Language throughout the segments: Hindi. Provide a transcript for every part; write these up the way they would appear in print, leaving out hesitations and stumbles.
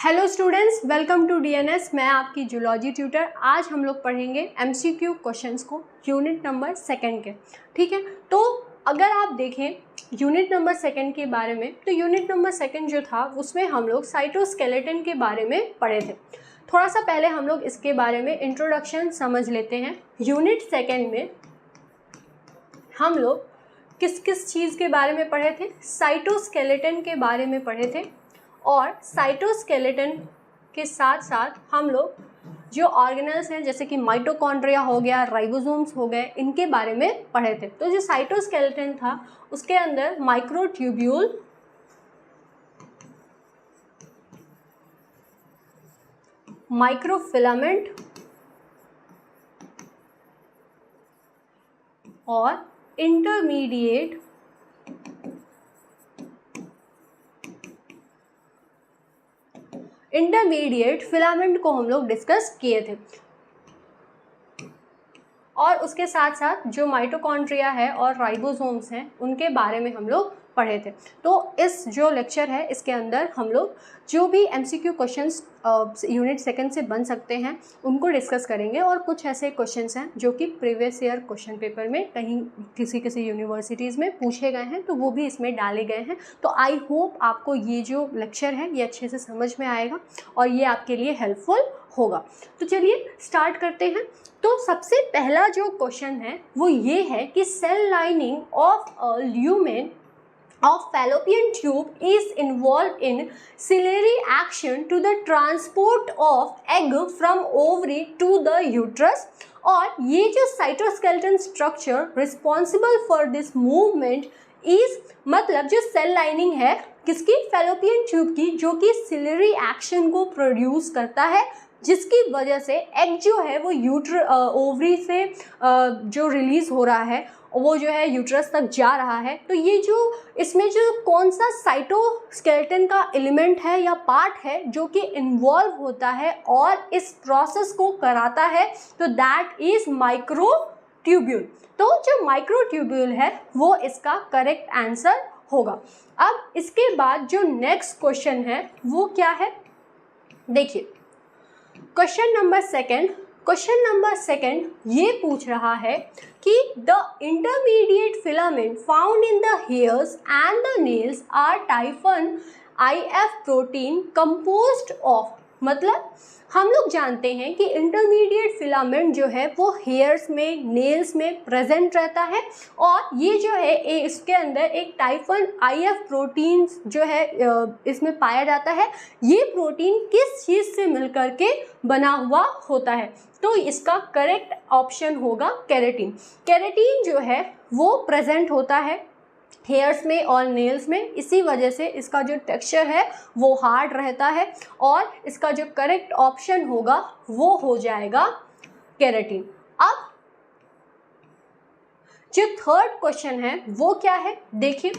Hello students, welcome to DNS. मैं आपकी जूलॉजी ट्यूटर। आज हम लोग पढ़ेंगे एमसीक्यू क्वेश्चंस को यूनिट नंबर सेकंड के। ठीक है, तो अगर आप देखें यूनिट नंबर सेकंड के बारे में, तो यूनिट नंबर सेकंड जो था उसमें हम लोग साइटोस्केलेटन के बारे में पढ़े थे। थोड़ा सा पहले हम लोग इसके बारे में इंट्रोडक्शन समझ लेते हैं। यूनिट सेकंड में हम लोग किस किस चीज़ के बारे में पढ़े थे? साइटोस्केलेटन के बारे में पढ़े थे, और साइटोस्केलेटन के साथ साथ हम लोग जो ऑर्गेनल्स हैं जैसे कि माइटोकॉन्ड्रिया हो गया, राइबोसोम्स हो गए, इनके बारे में पढ़े थे। तो जो साइटोस्केलेटन था उसके अंदर माइक्रोट्यूब्यूल, माइक्रोफिलामेंट और इंटरमीडिएट फिलामेंट को हम लोग डिस्कस किए थे। और उसके साथ साथ जो माइटोकॉन्ड्रिया है और राइबोसोम्स हैं उनके बारे में हम लोग पढ़े थे। तो इस जो लेक्चर है इसके अंदर हम लोग जो भी एमसीक्यू क्वेश्चंस यूनिट सेकंड से बन सकते हैं उनको डिस्कस करेंगे, और कुछ ऐसे क्वेश्चंस हैं जो कि प्रीवियस ईयर क्वेश्चन पेपर में कहीं किसी यूनिवर्सिटीज़ में पूछे गए हैं, तो वो भी इसमें डाले गए हैं। तो आई होप आपको ये जो लेक्चर है ये अच्छे से समझ में आएगा और ये आपके लिए हेल्पफुल होगा। तो चलिए स्टार्ट करते हैं। तो सबसे पहला जो क्वेश्चन है वो ये है कि cell lining of a lumen of fallopian tube is involved in ciliary action to the transport of egg from ovary to the uterus। और ये जो cytoskeleton structure responsible for this movement is, मतलब जो सेल लाइनिंग है किसकी? fallopian tube की, जो कि ciliary action को प्रोड्यूस करता है, जिसकी वजह से एग जो है वो ओवरी से जो रिलीज हो रहा है वो जो है यूट्रस तक जा रहा है। तो ये जो इसमें जो कौन सा साइटोस्केलेटन का एलिमेंट है या पार्ट है जो कि इन्वॉल्व होता है और इस प्रोसेस को कराता है, तो दैट इज माइक्रोट्यूब्यूल। तो जो माइक्रोट्यूब्यूल है वो इसका करेक्ट आंसर होगा। अब इसके बाद जो नेक्स्ट क्वेश्चन है वो क्या है, देखिए क्वेश्चन नंबर सेकंड ये पूछ रहा है कि the intermediate filament found in the hairs and the nails are type 1 IF protein composed of. मतलब हम लोग जानते हैं कि इंटरमीडिएट फिलामेंट जो है वो हेयर्स में, नेल्स में प्रेजेंट रहता है, और ये जो है इसके अंदर एक टाइप 1 IF प्रोटीन जो है इसमें पाया जाता है। ये प्रोटीन किस चीज़ से मिलकर के बना हुआ होता है? तो इसका करेक्ट ऑप्शन होगा केराटिन। केराटिन जो है वो प्रेजेंट होता है हेयर्स में और नेल्स में, इसी वजह से इसका जो टेक्सचर है वो हार्ड रहता है, और इसका जो करेक्ट ऑप्शन होगा वो हो जाएगा केराटिन। अब जो थर्ड क्वेश्चन है वो क्या है, देखिए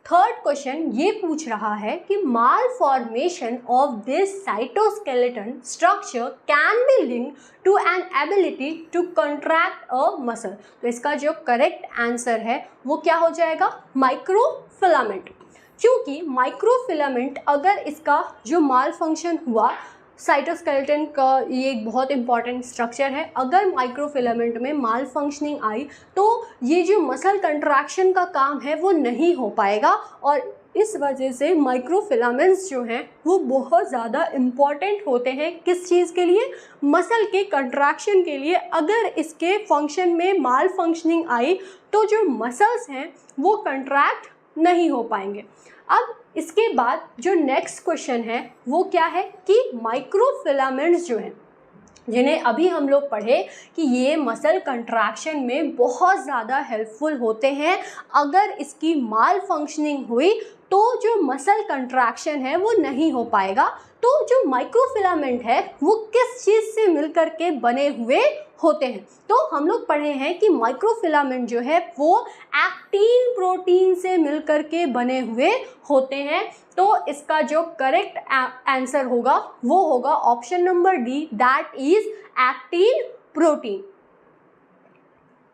थर्ड क्वेश्चन ये पूछ रहा है कि malformation of this cytoskeleton structure can be linked to an ability to contract a muscle. तो इसका जो करेक्ट आंसर है वो क्या हो जाएगा? माइक्रोफिलामेंट। क्योंकि माइक्रोफिलामेंट अगर इसका जो माल फंक्शन हुआ, साइटोस्केलेटन का ये एक बहुत इंपॉर्टेंट स्ट्रक्चर है, अगर माइक्रोफिलामेंट में माल फंक्शनिंग आई तो ये जो मसल कंट्रैक्शन का काम है वो नहीं हो पाएगा, और इस वजह से माइक्रोफिलामेंट्स जो हैं वो बहुत ज़्यादा इम्पॉर्टेंट होते हैं। किस चीज़ के लिए? मसल के कंट्रैक्शन के लिए। अगर इसके फंक्शन में माल फंक्शनिंग आई तो जो मसल्स हैं वो कंट्रैक्ट नहीं हो पाएंगे। अब इसके बाद जो नेक्स्ट क्वेश्चन है वो क्या है कि माइक्रोफिलामेंट्स जो हैं जिन्हें अभी हम लोग पढ़े कि ये मसल कंट्रैक्शन में बहुत ज़्यादा हेल्पफुल होते हैं, अगर इसकी माल फंक्शनिंग हुई तो जो मसल कंट्रैक्शन है वो नहीं हो पाएगा। तो जो माइक्रोफिलामेंट है वो किस चीज़ से मिलकर के बने हुए होते हैं? तो हम लोग पढ़े हैं कि माइक्रोफिलामेंट जो है वो एक्टिन प्रोटीन से मिलकर के बने हुए होते हैं। तो इसका जो करेक्ट आंसर होगा वो होगा option number D, that is actin protein.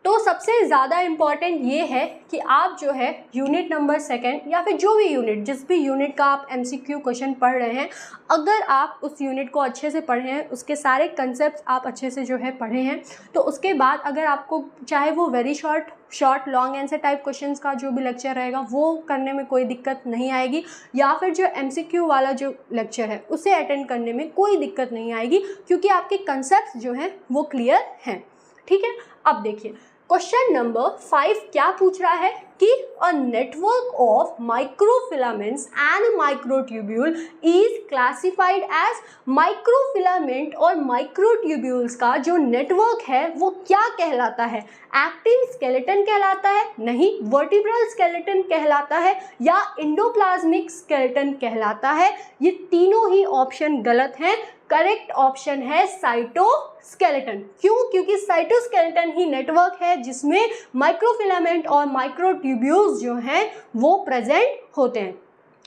तो सबसे ज़्यादा इम्पॉर्टेंट ये है कि आप जो है यूनिट नंबर 2 या फिर जो भी यूनिट, जिस भी यूनिट का आप MCQ क्वेश्चन पढ़ रहे हैं, अगर आप उस यूनिट को अच्छे से पढ़े हैं, उसके सारे कंसेप्ट आप अच्छे से जो है पढ़े हैं, तो उसके बाद अगर आपको चाहे वो very short long answer type questions का जो भी लेक्चर रहेगा वो करने में कोई दिक्कत नहीं आएगी, या फिर जो MCQ वाला जो लेक्चर है उसे अटेंड करने में कोई दिक्कत नहीं आएगी, क्योंकि आपके कंसेप्ट जो हैं वो क्लियर हैं। ठीक है, अब देखिए क्वेश्चन नंबर 5 क्या पूछ रहा है कि a network of microfilaments and microtubule is classified as microfilament, और माइक्रोट्यूब्यूल्स का जो नेटवर्क है वो क्या कहलाता है? एक्टिन स्केलेटन कहलाता है, नहीं, वर्टिब्रल स्केलेटन कहलाता है, या इंडोप्लाज्मिक स्केलेटन कहलाता है? ये तीनों ही ऑप्शन गलत हैं। करेक्ट ऑप्शन है साइटोस्केलेटन। क्यों? क्योंकि साइटोस्केलेटन ही नेटवर्क है जिसमें माइक्रोफिलामेंट और माइक्रोट्यूब्यूल्स जो हैं वो प्रेजेंट होते हैं।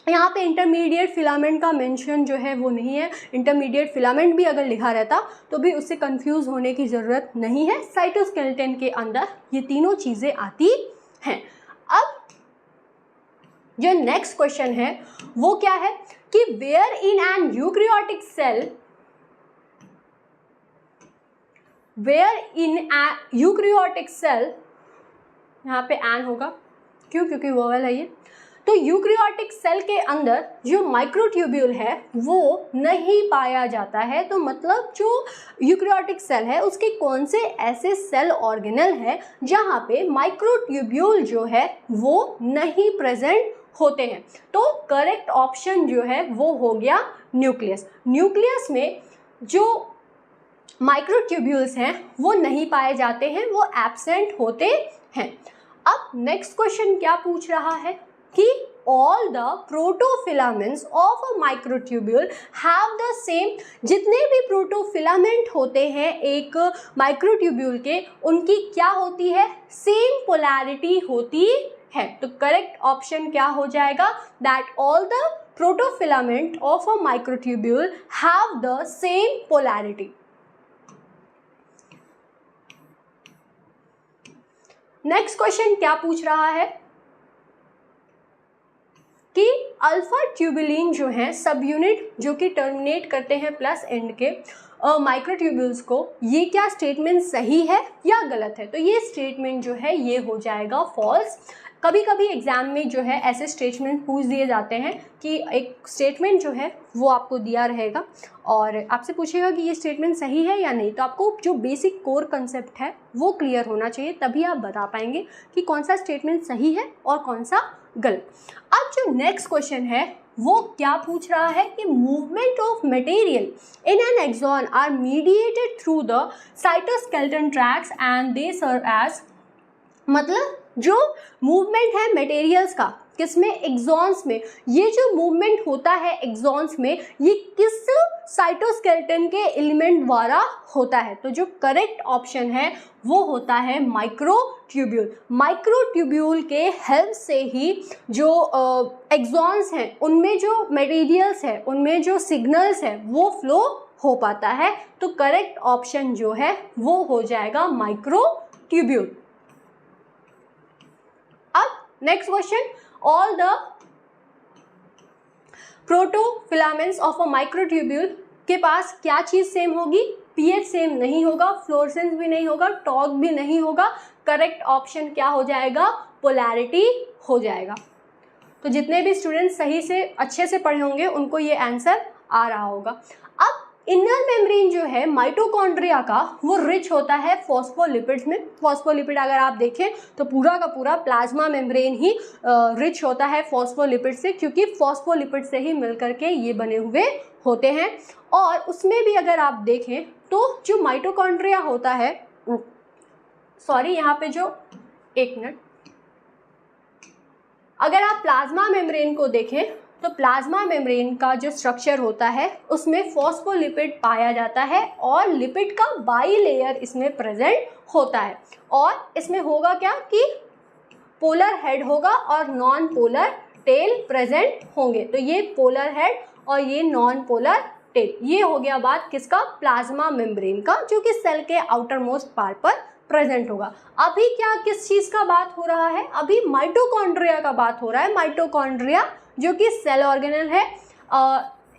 यहाँ पे इंटरमीडिएट फिलामेंट का मेंशन जो है वो नहीं है। इंटरमीडिएट फिलामेंट भी अगर लिखा रहता तो भी उससे कंफ्यूज होने की ज़रूरत नहीं है। साइटोस्केलेटन के अंदर ये तीनों चीज़ें आती हैं। अब जो नेक्स्ट क्वेश्चन है वो क्या है कि where in an eukaryotic cell, where in eukaryotic cell, यहाँ पे एन होगा, क्यों? क्योंकि वोवेल है ये। तो यूकैरियोटिक सेल के अंदर जो माइक्रोट्यूब्यूल है वो नहीं पाया जाता है। तो मतलब जो यूकैरियोटिक सेल है उसके कौन से ऐसे सेल ऑर्गेनल है जहाँ पे माइक्रोट्यूब्यूल जो है वो नहीं प्रेजेंट होते हैं? तो करेक्ट ऑप्शन जो है वो हो गया न्यूक्लियस। न्यूक्लियस में जो माइक्रोट्यूब्यूल्स हैं वो नहीं पाए जाते हैं, वो एब्सेंट होते हैं। अब नेक्स्ट क्वेश्चन क्या पूछ रहा है कि all the protofilaments of a microtubule have the same, जितने भी प्रोटोफिलामेंट होते हैं एक माइक्रोट्यूब्यूल के, उनकी क्या होती है? सेम पोलैरिटी होती है। तो करेक्ट ऑप्शन क्या हो जाएगा? That all the protofilament of a microtubule have the same polarity. Next question क्या पूछ रहा है कि अल्फा ट्यूबुलिन जो है सब यूनिट जो कि टर्मिनेट करते हैं प्लस एंड के माइक्रोट्यूब्यूल्स को, ये क्या स्टेटमेंट सही है या गलत है? तो ये स्टेटमेंट जो है ये हो जाएगा फॉल्स। कभी कभी एग्जाम में जो है ऐसे स्टेटमेंट पूछ दिए जाते हैं कि एक स्टेटमेंट जो है वो आपको दिया रहेगा और आपसे पूछेगा कि ये स्टेटमेंट सही है या नहीं। तो आपको जो बेसिक कोर कंसेप्ट है वो क्लियर होना चाहिए, तभी आप बता पाएंगे कि कौन सा स्टेटमेंट सही है और कौन सा गलत। अब जो नेक्स्ट क्वेश्चन है वो क्या पूछ रहा है कि movement of material in an axon are mediated through the cytoskeleton tracks and they serve as, मतलब जो मूवमेंट है मटेरियल्स का किसमें? एक्सॉन्स में। ये जो मूवमेंट होता है एक्सॉन्स में ये किस साइटोस्केलेटन के एलिमेंट द्वारा होता है? तो जो करेक्ट ऑप्शन है वो होता है माइक्रोट्यूब्यूल। माइक्रोट्यूब्यूल के हेल्प से ही जो एक्सॉन्स हैं उनमें जो मटेरियल्स है, उनमें जो सिग्नल्स है वो फ्लो हो पाता है। तो करेक्ट ऑप्शन जो है वो हो जाएगा माइक्रोट्यूब्यूल। अब next question, all the protofilaments of a microtubule के पास क्या चीज सेम होगी? पीएच सेम नहीं होगा, फ्लोरेसेंस भी नहीं होगा, टॉर्क भी नहीं होगा। करेक्ट ऑप्शन क्या हो जाएगा? पोलैरिटी हो जाएगा। तो जितने भी स्टूडेंट सही से अच्छे से पढ़े होंगे उनको ये आंसर आ रहा होगा। अब इनर मेम्ब्रेन जो है माइटोकॉन्ड्रिया का वो रिच होता है फॉस्फोलिपिड्स में। फॉस्फोलिपिड अगर आप देखें तो पूरा का पूरा प्लाज्मा मेम्ब्रेन ही रिच होता है फॉस्फोलिपिड से, क्योंकि फॉस्फोलिपिड से ही मिलकर के ये बने हुए होते हैं। और उसमें भी अगर आप देखें तो जो माइटोकॉन्ड्रिया होता है, सॉरी यहाँ पे जो, एक मिनट, अगर आप प्लाज्मा मेम्ब्रेन को देखें तो प्लाज्मा मेम्ब्रेन का जो स्ट्रक्चर होता है उसमें फॉस्फोलिपिड पाया जाता है और लिपिड का बाई लेयर इसमें प्रेजेंट होता है। और इसमें होगा क्या कि पोलर हेड होगा और नॉन पोलर टेल प्रेजेंट होंगे। तो ये पोलर हेड और ये नॉन पोलर टेल, ये हो गया बात किसका? प्लाज्मा मेम्ब्रेन का, जो कि सेल के आउटर मोस्ट पार्ट पर प्रेजेंट होगा। अभी क्या किस चीज़ का बात हो रहा है, अभी माइटोकॉन्ड्रिया का बात हो रहा है। माइटोकॉन्ड्रिया जो कि सेल ऑर्गेनल है,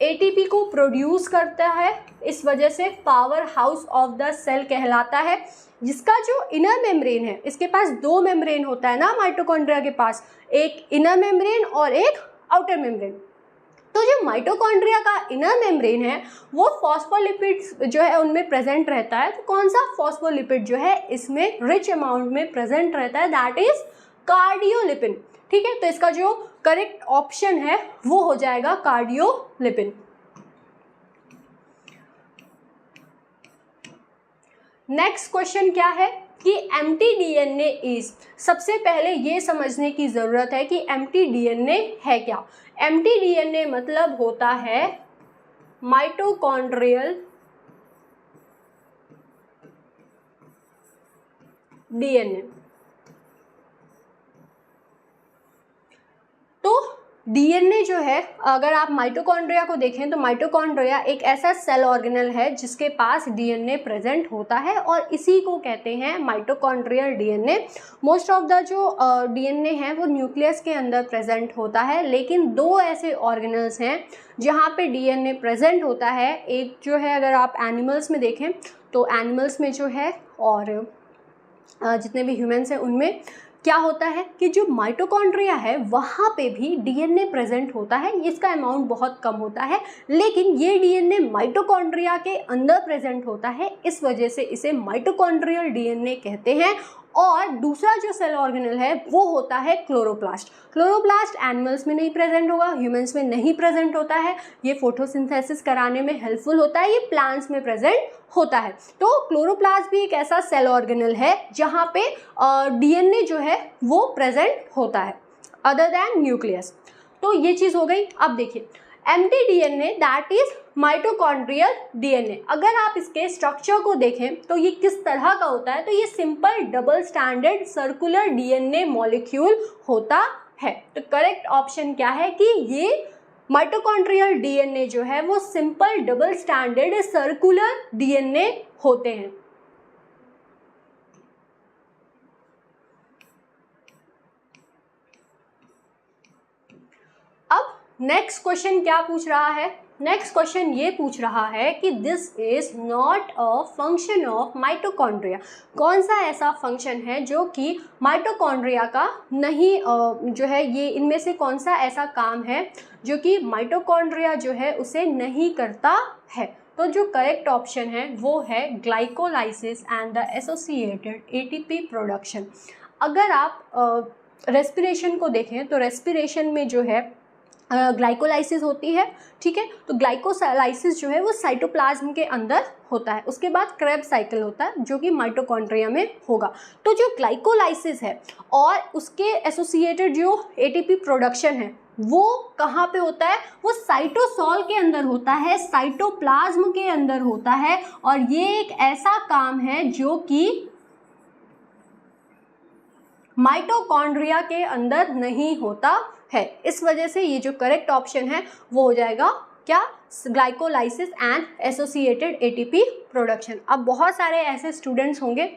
एटीपी को प्रोड्यूस करता है, इस वजह से power house of the cell कहलाता है। जिसका जो इनर मेम्ब्रेन है, इसके पास दो मेम्ब्रेन होता है ना माइटोकॉन्ड्रिया के पास, एक इनर मेम्ब्रेन और एक आउटर मेम्ब्रेन। तो जो माइटोकॉन्ड्रिया का इनर मेम्ब्रेन है वो फॉस्फोलिपिड्स जो है उनमें प्रेजेंट रहता है। तो कौन सा फॉस्फोलिपिड जो है इसमें रिच अमाउंट में प्रेजेंट रहता है, दैट इज कार्डियोलिपिन। ठीक है, तो इसका जो करेक्ट ऑप्शन है वो हो जाएगा कार्डियोलिपिन। नेक्स्ट क्वेश्चन क्या है कि एम्प्टी डीएनए इज, सबसे पहले ये समझने की जरूरत है कि एम्प्टी डीएनए है क्या। एम्प्टी डीएनए मतलब होता है माइटोकॉन्ड्रियल डीएनए। तो डीएनए जो है, अगर आप माइटोकॉन्ड्रिया को देखें तो माइटोकॉन्ड्रिया एक ऐसा सेल ऑर्गेनल है जिसके पास डीएनए प्रेजेंट होता है और इसी को कहते हैं mitochondrial DNA. Most of the जो डीएनए है वो न्यूक्लियस के अंदर प्रेजेंट होता है, लेकिन दो ऐसे ऑर्गेनल्स हैं जहाँ पे डीएनए प्रेजेंट होता है। एक जो है अगर आप एनिमल्स में देखें तो एनिमल्स में जो है और जितने भी ह्यूमंस हैं उनमें क्या होता है कि जो माइटोकॉन्ड्रिया है वहाँ पे भी डीएनए प्रेजेंट होता है। इसका अमाउंट बहुत कम होता है, लेकिन ये डीएनए माइटोकॉन्ड्रिया के अंदर प्रेजेंट होता है, इस वजह से इसे माइटोकॉन्ड्रियल डीएनए कहते हैं। और दूसरा जो सेल ऑर्गेनल है वो होता है क्लोरोप्लास्ट। क्लोरोप्लास्ट एनिमल्स में नहीं प्रेजेंट होगा, ह्यूमंस में नहीं प्रेजेंट होता है। ये फोटोसिंथेसिस कराने में हेल्पफुल होता है, ये प्लांट्स में प्रेजेंट होता है। तो क्लोरोप्लास्ट भी एक ऐसा सेल ऑर्गेनल है जहाँ पे डीएनए जो है वो प्रेजेंट होता है अदर देन न्यूक्लियस। तो ये चीज़ हो गई। अब देखिए empty DNA that is mitochondrial DNA. अगर आप इसके स्ट्रक्चर को देखें तो ये किस तरह का होता है, तो ये simple double standard circular DNA molecule होता है। तो करेक्ट ऑप्शन क्या है कि ये माइटोकॉन्ड्रियल डीएनए जो है वो simple double standard circular DNA होते हैं। अब नेक्स्ट क्वेश्चन क्या पूछ रहा है, नेक्स्ट क्वेश्चन ये पूछ रहा है कि this is not a function of mitochondria. कौन सा ऐसा फंक्शन है जो कि माइटोकॉन्ड्रिया का नहीं जो है, ये इनमें से कौन सा ऐसा काम है जो कि माइटोकॉन्ड्रिया जो है उसे नहीं करता है। तो जो करेक्ट ऑप्शन है वो है glycolysis and the associated ATP production. अगर आप रेस्पिरेशन को देखें तो रेस्पिरेशन में जो है ग्लाइकोलाइसिस होती है। ठीक है, तो ग्लाइकोलाइसिस जो है वो साइटोप्लाज्म के अंदर होता है। उसके बाद क्रेब्स साइकिल होता है जो कि माइटोकॉन्ड्रिया में होगा। तो जो ग्लाइकोलाइसिस है और उसके एसोसिएटेड जो एटीपी प्रोडक्शन है वो कहाँ पे होता है, वो साइटोसॉल के अंदर होता है, साइटोप्लाज्म के अंदर होता है। और ये एक ऐसा काम है जो कि माइटोकॉन्ड्रिया के अंदर नहीं होता है। इस वजह से ये जो करेक्ट ऑप्शन है वो हो जाएगा क्या, glycolysis and associated ATP production. अब बहुत सारे ऐसे स्टूडेंट्स होंगे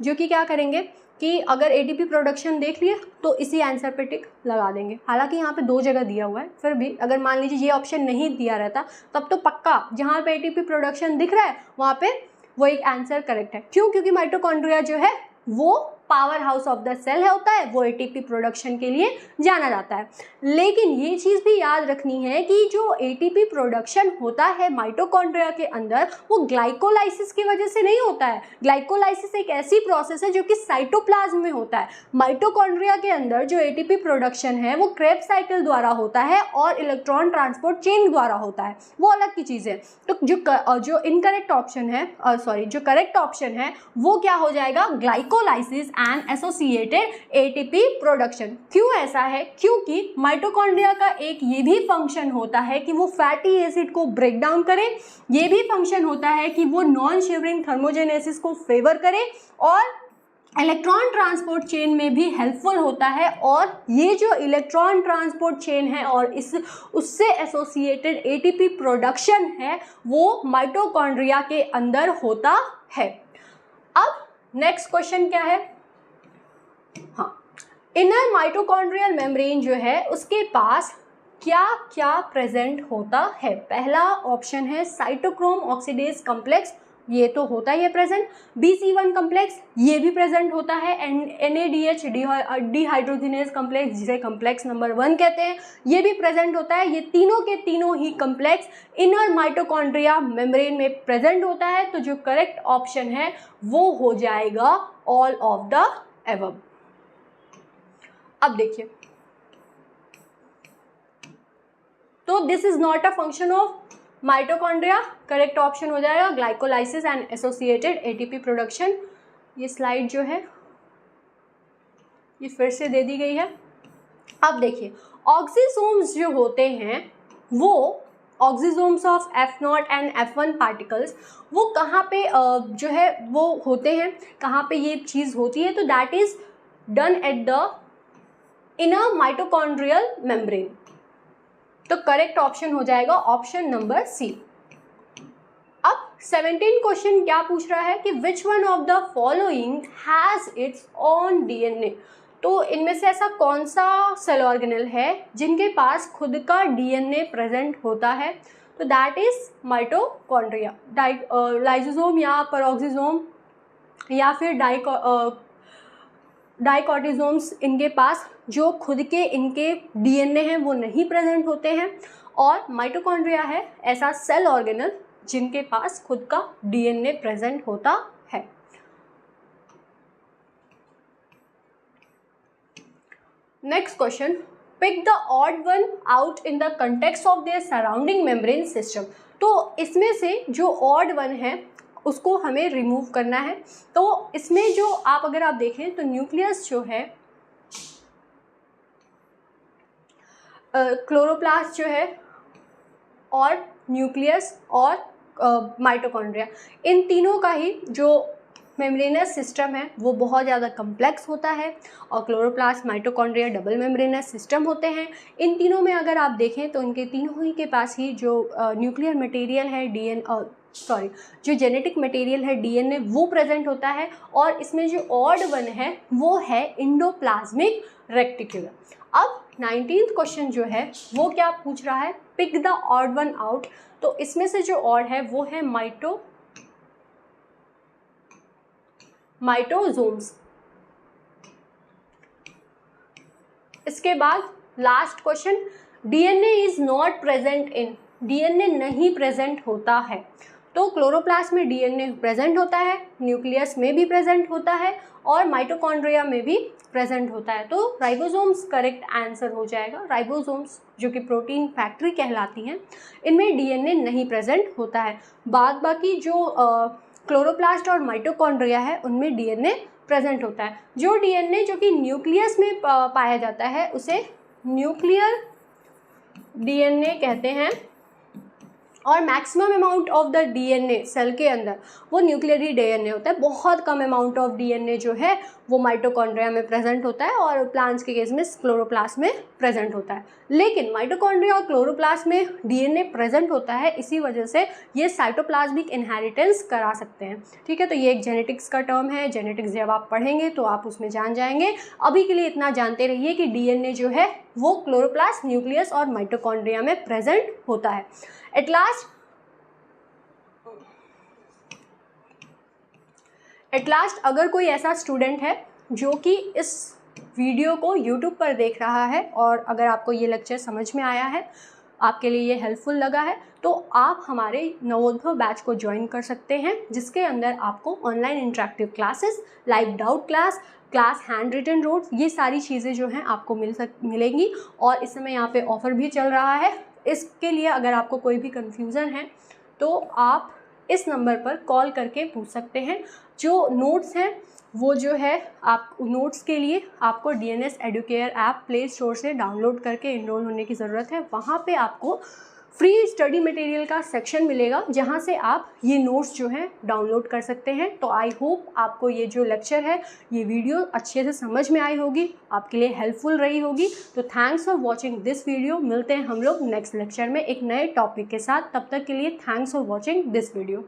जो कि क्या करेंगे कि अगर एटीपी प्रोडक्शन देख लिए तो इसी आंसर पे टिक लगा देंगे। हालांकि यहाँ पे दो जगह दिया हुआ है, फिर भी अगर मान लीजिए ये ऑप्शन नहीं दिया रहता तब तो पक्का जहाँ पे एटीपी प्रोडक्शन दिख रहा है वहाँ पे वो एक आंसर करेक्ट है। क्यों, क्योंकि माइटोकॉन्ड्रिया जो है वो power house of the cell होता है, वो एटीपी प्रोडक्शन के लिए जाना जाता है। लेकिन ये चीज़ भी याद रखनी है कि जो एटीपी प्रोडक्शन होता है माइटोकॉन्ड्रिया के अंदर वो ग्लाइकोलाइसिस की वजह से नहीं होता है। ग्लाइकोलाइसिस एक ऐसी प्रोसेस है जो कि साइटोप्लाज्म में होता है। माइटोकॉन्ड्रिया के अंदर जो एटीपी प्रोडक्शन है वो क्रेब्स साइकिल द्वारा होता है और इलेक्ट्रॉन ट्रांसपोर्ट चेन द्वारा होता है, वो अलग की चीज़ है। तो जो इनकरेक्ट ऑप्शन है जो करेक्ट ऑप्शन है वो क्या हो जाएगा, glycolysis and associated ATP production. क्यों ऐसा है, क्योंकि माइटोकॉन्ड्रिया का एक ये भी फंक्शन होता है कि वो फैटी एसिड को ब्रेक डाउन करे, ये भी फंक्शन होता है कि वो नॉन शिवरिंग थर्मोजेनेसिस को फेवर करे और इलेक्ट्रॉन ट्रांसपोर्ट चेन में भी हेल्पफुल होता है। और ये जो इलेक्ट्रॉन ट्रांसपोर्ट चेन है और उससे एसोसिएटेड एटीपी प्रोडक्शन है वो माइटोकॉन्ड्रिया के अंदर होता है। अब नेक्स्ट क्वेश्चन क्या है, हाँ, इनर माइटोकॉन्ड्रियल मेम्ब्रेन जो है उसके पास क्या क्या प्रेजेंट होता है। पहला ऑप्शन है साइटोक्रोम ऑक्सीडेज कॉम्प्लेक्स, ये तो होता ही है प्रेजेंट। BC1 कॉम्प्लेक्स, ये भी प्रेजेंट होता है। NADH डिहाइड्रोजिनेज कॉम्प्लेक्स, जिसे कॉम्प्लेक्स नंबर 1 कहते हैं, ये भी प्रेजेंट होता है। ये तीनों के तीनों ही कॉम्प्लेक्स इनर माइटोकॉन्ड्रिया मेम्ब्रेन में प्रेजेंट होता है। तो जो करेक्ट ऑप्शन है वो हो जाएगा ऑल ऑफ द एबव। अब देखिए, तो this is not a function of mitochondria, correct option हो जाएगा glycolysis and associated ATP production. ये स्लाइड जो है ये फिर से दे दी गई है। अब देखिए, ऑक्सीसोम्स जो होते हैं वो oxysomes of F0 and F1 particles, वो कहाँ पे जो है वो होते हैं, कहाँ पे ये चीज़ होती है, तो that is done at the inner mitochondrial membrane. तो करेक्ट ऑप्शन हो जाएगा ऑप्शन नंबर सी। अब 17 क्वेश्चन क्या पूछ रहा है कि which one of the following has its own DNA। तो इनमें से ऐसा कौन सा सेल ऑर्गेनल है जिनके पास खुद का DNA प्रेजेंट होता है, तो दैट इज माइटोकॉन्ड्रिया। लाइसोसोम या पेरोक्सिसोम या फिर डाइकोटिसोम्स, इनके पास जो खुद के इनके DNA हैं वो नहीं प्रेजेंट होते हैं। और माइटोकॉन्ड्रिया है ऐसा सेल ऑर्गेनल जिनके पास खुद का DNA प्रेजेंट होता है। Next question, pick the odd one out in the context of their surrounding membrane system. तो इसमें से जो ऑड वन है उसको हमें रिमूव करना है। तो इसमें जो अगर आप देखें तो न्यूक्लियस जो है, क्लोरोप्लास्ट जो है, और न्यूक्लियस और माइटोकॉन्ड्रिया, इन तीनों का ही जो मेम्ब्रेनस सिस्टम है वो बहुत ज़्यादा कम्प्लेक्स होता है। और chloroplast, mitochondria double membranous system होते हैं। इन तीनों में अगर आप देखें तो इनके तीनों ही के पास ही जो न्यूक्लियर मटेरियल है जो जेनेटिक मटेरियल है DNA, वो प्रेजेंट होता है। और इसमें जो ऑड वन है वो है इंडोप्लाज्मिक रेक्टिक्यूलम। अब 19th क्वेश्चन जो है वो क्या पूछ रहा है, pick the odd one out. तो इसमें से जो ऑड है वो है माइटोसोम्स। इसके बाद last question, DNA is not present in, DNA नहीं प्रेजेंट होता है। तो क्लोरोप्लास्ट में DNA प्रेजेंट होता है, न्यूक्लियस में भी प्रेजेंट होता है और माइटोकॉन्ड्रिया में भी प्रेजेंट होता है। तो राइबोसोम्स करेक्ट आंसर हो जाएगा। राइबोसोम्स जो कि प्रोटीन फैक्ट्री कहलाती हैं, इनमें DNA नहीं प्रेजेंट होता है। बाद बाकी जो क्लोरोप्लास्ट और माइटोकॉन्ड्रिया है उनमें DNA प्रेजेंट होता है। जो DNA जो कि न्यूक्लियस में पाया जाता है उसे न्यूक्लियर DNA कहते हैं। और maximum amount of the DNA cell के अंदर वो न्यूक्लियरी DNA होता है। बहुत कम अमाउंट ऑफ DNA जो है वो माइटोकॉन्ड्रिया में प्रेजेंट होता है और प्लांट्स के केस में क्लोरोप्लास्ट में प्रेजेंट होता है। लेकिन माइटोकॉन्ड्रिया और क्लोरोप्लास्ट में DNA प्रेजेंट होता है, इसी वजह से ये साइटोप्लाज्मिक इनहेरिटेंस करा सकते हैं। ठीक है, तो ये एक जेनेटिक्स का टर्म है। जेनेटिक्स जब आप पढ़ेंगे तो आप उसमें जान जाएंगे। अभी के लिए इतना जानते रहिए कि DNA जो है वो क्लोरोप्लास्ट, न्यूक्लियस और माइटोकॉन्ड्रिया में प्रेजेंट होता है। एट लास्ट अगर कोई ऐसा स्टूडेंट है जो कि इस वीडियो को YouTube पर देख रहा है और अगर आपको ये लेक्चर समझ में आया है, आपके लिए ये हेल्पफुल लगा है, तो आप हमारे नवोद्भव बैच को ज्वाइन कर सकते हैं, जिसके अंदर आपको online interactive classes, live doubt class hand written notes, ये सारी चीज़ें जो हैं आपको मिलेंगी। और इस समय यहाँ पे ऑफ़र भी चल रहा है। इसके लिए अगर आपको कोई भी कन्फ्यूज़न है तो आप इस नंबर पर कॉल करके पूछ सकते हैं। जो नोट्स हैं वो जो है आप नोट्स के लिए आपको DNS Educare app play store से डाउनलोड करके इनरोल होने की ज़रूरत है। वहाँ पे आपको फ्री स्टडी मटेरियल का सेक्शन मिलेगा जहाँ से आप ये नोट्स जो हैं डाउनलोड कर सकते हैं। तो आई होप आपको ये जो लेक्चर है, ये वीडियो अच्छे से समझ में आई होगी, आपके लिए हेल्पफुल रही होगी। तो thanks for watching this video. मिलते हैं हम लोग नेक्स्ट लेक्चर में एक नए टॉपिक के साथ। तब तक के लिए thanks for watching this video.